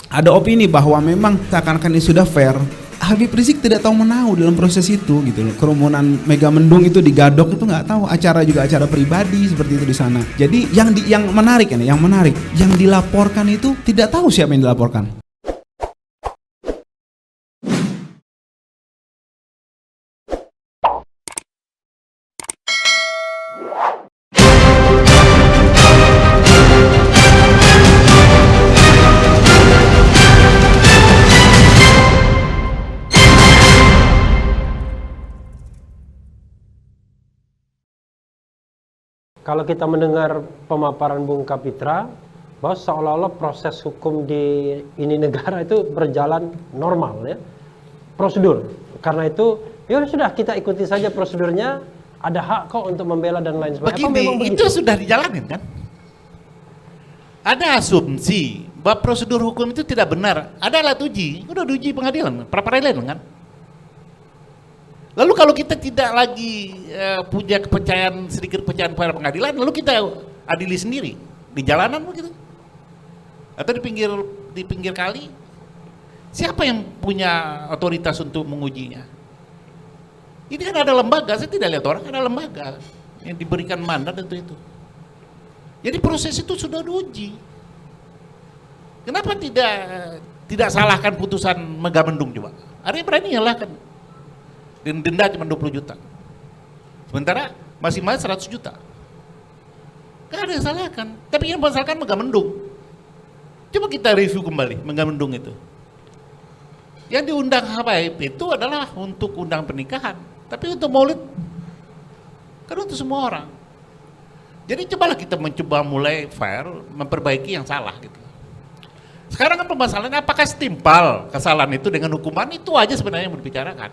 ada opini bahwa memang seakan-akan ini sudah fair. Habib Rizik tidak tahu menahu dalam proses itu gitu loh. Kerumunan Megamendung itu digadok itu nggak tahu, acara juga acara pribadi seperti itu di sana. Jadi yang menarik ini, yang dilaporkan itu tidak tahu siapa yang dilaporkan. Kalau kita mendengar pemaparan Bung Kapitra bahwa seolah-olah proses hukum di ini negara itu berjalan normal ya, prosedur. Karena itu ya sudah kita ikuti saja prosedurnya, ada hak kok untuk membela dan lain sebagainya. Begini, itu sudah dijalanin kan? Ada asumsi bahwa prosedur hukum itu tidak benar. Ada alat uji, udah diuji pengadilan, pra peradilan kan? Lalu kalau kita tidak lagi punya kepercayaan, sedikit kepercayaan pada pengadilan, lalu kita adili sendiri di jalanan begitu, atau di pinggir kali, siapa yang punya otoritas untuk mengujinya? Ini kan ada lembaga, saya tidak lihat orang, ada lembaga yang diberikan mandat untuk itu. Jadi proses itu sudah diuji. Kenapa tidak salahkan putusan Megamendung coba? Ada yang berani nyalahkan. Dan denda cuma 20 juta. Sementara masing-masing 100 juta. Gak ada yang salahkan. Tapi yang masalahkan Megamendung. Coba kita review kembali Megamendung itu. Yang diundang HPIP itu adalah untuk undang pernikahan. Tapi untuk maulid, kan untuk semua orang. Jadi cobalah kita mencoba mulai fair, memperbaiki yang salah gitu. Sekarang kan permasalahannya apakah setimpal kesalahan itu dengan hukuman, itu aja sebenarnya yang dibicarakan.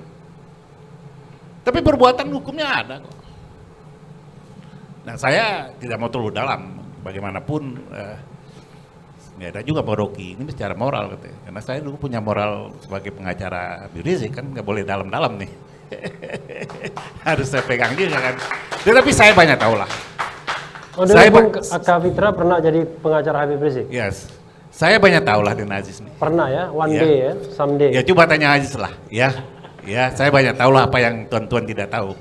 Tapi perbuatan hukumnya ada kok. Nah saya tidak mau terlalu dalam, bagaimanapun nggak ada juga Pak Rocky, ini secara moral gitu. Karena saya dulu punya moral sebagai pengacara Habib Rizik kan, nggak boleh dalam-dalam nih. Harus saya pegang juga kan. Tetapi saya banyak tahu lah. Oh, dulu Bung Kapitra pernah jadi pengacara Habib Rizik? Yes. Saya banyak tahu lah dengan Aziz nih. Pernah ya, one day ya, someday. Ya coba tanya Aziz lah, ya. Ya, saya banyak tahu lah apa yang tuan-tuan tidak tahu.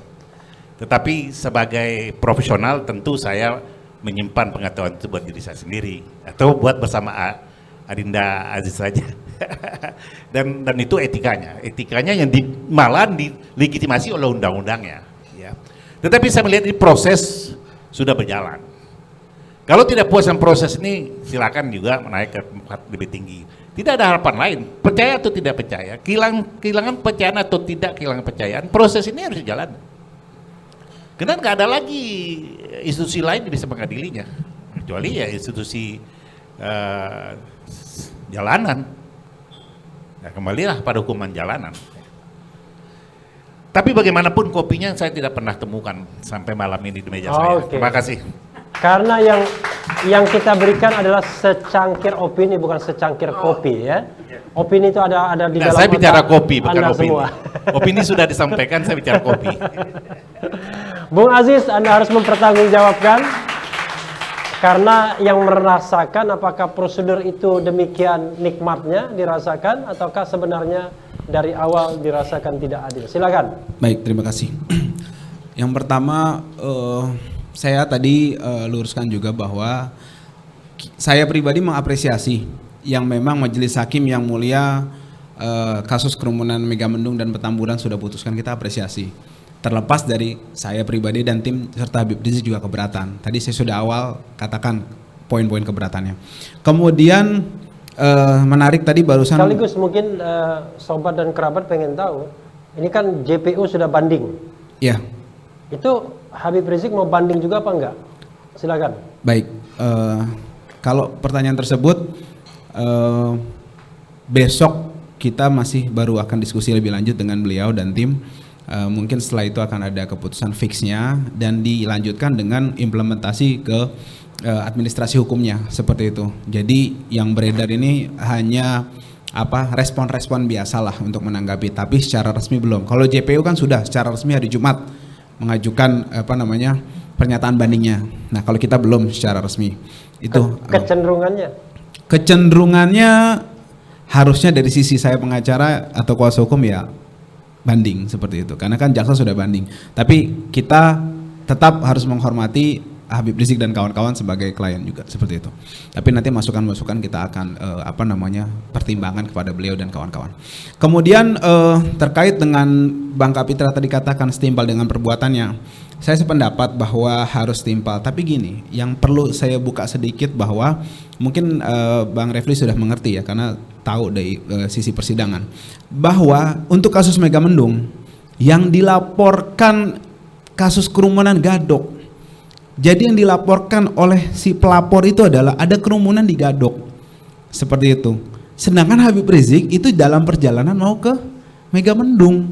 Tetapi sebagai profesional tentu saya menyimpan pengetahuan itu buat diri saya sendiri atau buat bersama Adinda Aziz saja. dan itu etikanya yang malah dilegitimasi oleh undang-undangnya. Ya. Tetapi saya melihat ini proses sudah berjalan. Kalau tidak puas dengan proses ini, silakan juga menaik ke tempat lebih tinggi. Tidak ada harapan lain, percaya atau tidak percaya, kehilangan kepercayaan atau tidak kehilangan kepercayaan, proses ini harus jalan. Karena nggak ada lagi institusi lain yang bisa mengadilinya, kecuali ya institusi jalanan. Nah, kembalilah pada hukuman jalanan. Tapi bagaimanapun kopinya saya tidak pernah temukan sampai malam ini di meja saya. Okay. Terima kasih. Karena yang kita berikan adalah secangkir opini, bukan secangkir kopi ya. Opini itu ada di dalam. Saya bicara kopi, bukan Anda opini. semua. Opini sudah disampaikan, saya bicara kopi. Bung Aziz, Anda harus mempertanggungjawabkan karena yang merasakan apakah prosedur itu demikian nikmatnya dirasakan ataukah sebenarnya dari awal dirasakan tidak adil. Silakan. Baik, terima kasih. Yang pertama, saya tadi luruskan juga bahwa saya pribadi mengapresiasi yang memang Majelis Hakim yang mulia kasus kerumunan Megamendung dan Petamburan sudah putuskan, kita apresiasi. Terlepas dari saya pribadi dan tim serta Habib Rizik juga keberatan. Tadi saya sudah awal katakan poin-poin keberatannya. Kemudian menarik tadi barusan. Sekaligus mungkin sobat dan kerabat pengen tahu, ini kan JPU sudah banding. Ya. Itu Habib Rizik mau banding juga apa enggak? Silakan. Baik, kalau pertanyaan tersebut besok kita masih baru akan diskusi lebih lanjut dengan beliau dan tim. Mungkin setelah itu akan ada keputusan fixnya dan dilanjutkan dengan implementasi ke administrasi hukumnya seperti itu. Jadi yang beredar ini hanya respon-respon biasalah untuk menanggapi, tapi secara resmi belum. Kalau JPU kan sudah secara resmi hari Jumat mengajukan pernyataan bandingnya. Nah, kalau kita belum secara resmi. Itu kecenderungannya harusnya dari sisi saya pengacara atau kuasa hukum ya banding seperti itu, karena kan jaksa sudah banding. Tapi kita tetap harus menghormati Habib Rizik dan kawan-kawan sebagai klien juga seperti itu. Tapi nanti masukan-masukan kita akan pertimbangan kepada beliau dan kawan-kawan. Kemudian terkait dengan Bang Kapitra tadi katakan setimpal dengan perbuatannya, saya sependapat bahwa harus setimpal. Tapi gini, yang perlu saya buka sedikit bahwa mungkin Bang Refli sudah mengerti ya, karena tahu dari sisi persidangan, bahwa untuk kasus Megamendung yang dilaporkan kasus kerumunan Gadok. Jadi yang dilaporkan oleh si pelapor itu adalah ada kerumunan di Gadok, seperti itu. Sedangkan Habib Rizik itu dalam perjalanan mau ke Megamendung,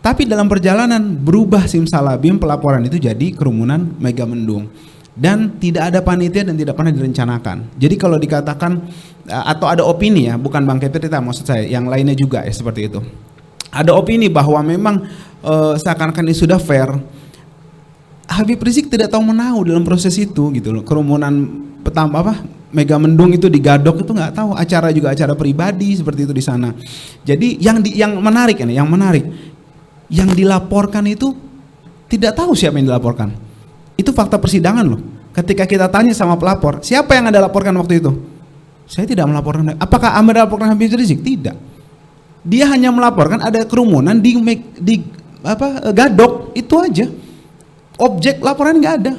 tapi dalam perjalanan berubah simsalabim pelaporan itu jadi kerumunan Megamendung, dan tidak ada panitia dan tidak pernah direncanakan. Jadi kalau dikatakan atau ada opini ya, bukan Bang Kapitra maksud saya, yang lainnya juga ya seperti itu. Ada opini bahwa memang seakan-akan ini sudah fair. Habib Rizik tidak tahu menahu dalam proses itu gitu loh. Kerumunan Megamendung itu di Gadok itu nggak tahu, acara juga acara pribadi seperti itu di sana. Jadi yang menarik ini, yang dilaporkan itu tidak tahu siapa yang dilaporkan. Itu fakta persidangan loh. Ketika kita tanya sama pelapor, siapa yang Anda laporkan waktu itu? Saya tidak melaporkan. Apakah Anda laporkan Habib Rizik? Tidak. Dia hanya melaporkan ada kerumunan di Gadok, itu aja. Objek laporan nggak ada.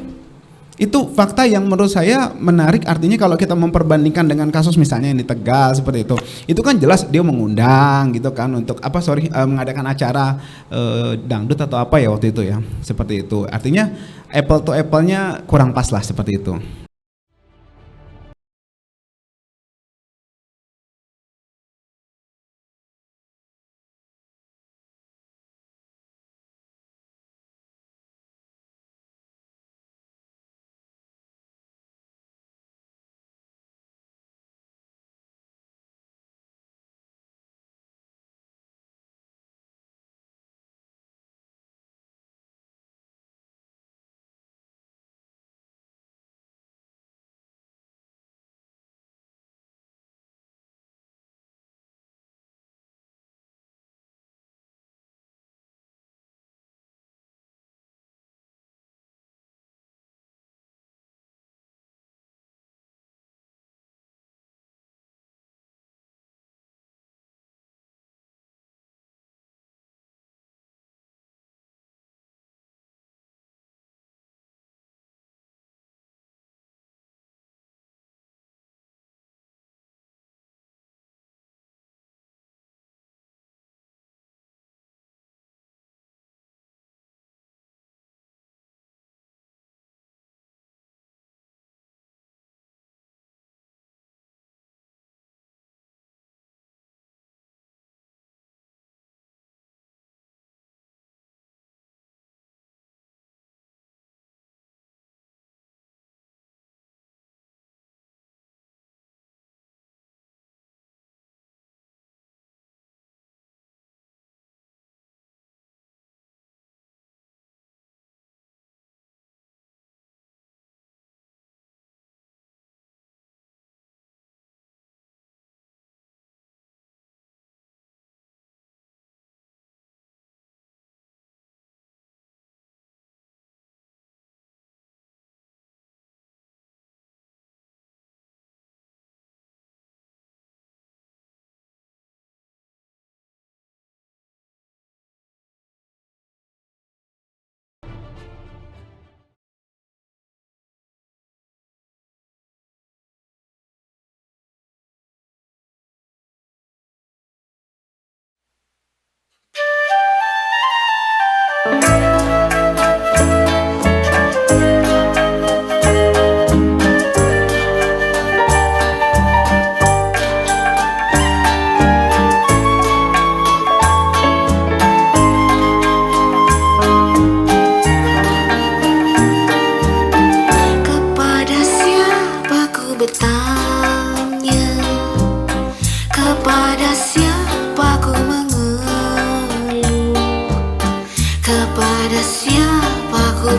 Itu fakta yang menurut saya menarik. Artinya kalau kita memperbandingkan dengan kasus misalnya yang di Tegal seperti itu kan jelas dia mengundang gitu kan untuk mengadakan acara dangdut atau apa ya waktu itu ya, seperti itu. Artinya apple to apple-nya kurang pas lah seperti itu.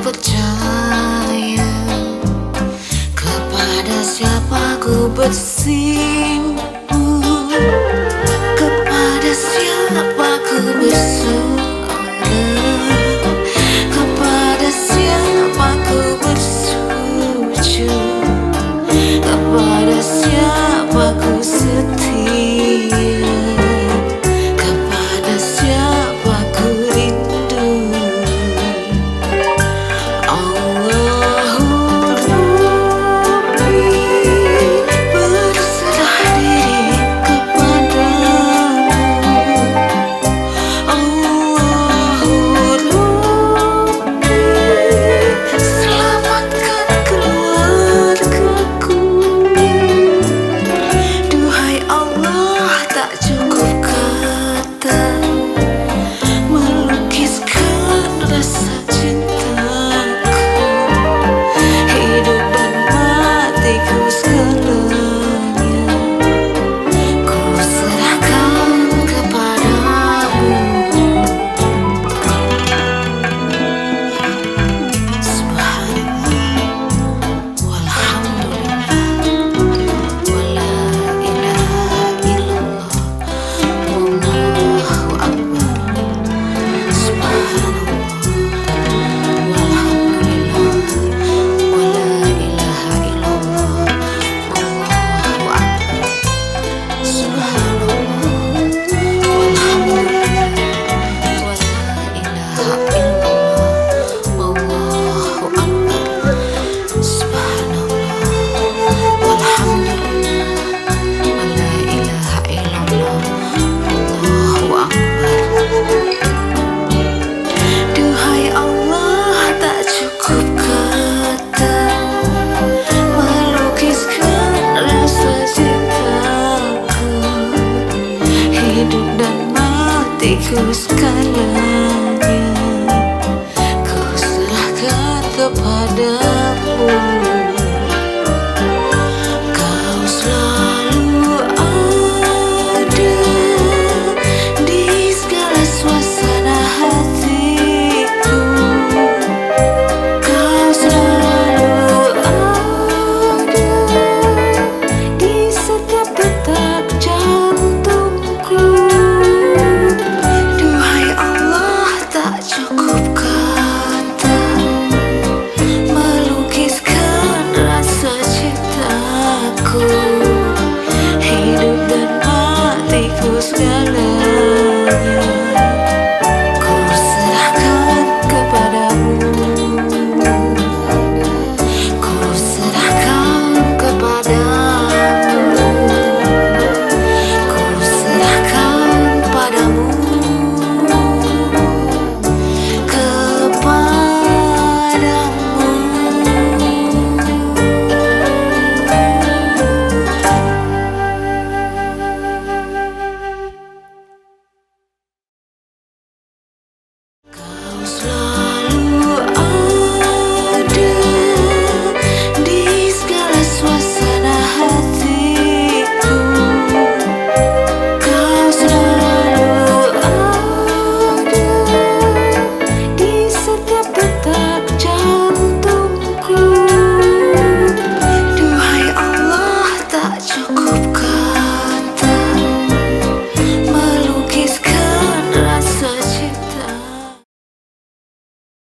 percaya, kepada siapa ku bersimpuh. seorang, kepada siapa ku bersujud, kepada siapa ku setia, kepada siapa ku rindu. Allahu Rabbi, berserah diri kepadamu. Allahu Rabbi, selamatkan keluargaku. Duhai Allah, tak cukup kata melukiskan rasa cintaku. Hidup dan matiku segalanya ku serahkan kepadamu. Subhanallah, walhamdulillah, wala ilaha illallah, wallahu akbar. Subhanallah, walhamdulillah, wala ilaha illallah, wallahu akbar. Subhanallah, walhamdulillah, wala ilaha illallah, wallahu akbar. Subhanallah, walhamdulillah, wala ilaha illallah, wallahu akbar. Duhai Allah, tak cukup kata melukiskan rasa cintaku. Hidup dan matiku segalanya ku serahkan kepadamu. Kau selalu ada di segala suasana hatiku. Kau selalu ada di setiap detak jantungku. Duhai Allah, tak cukup kata melukiskan rasa cintaku. Hidup dan matiku segalanya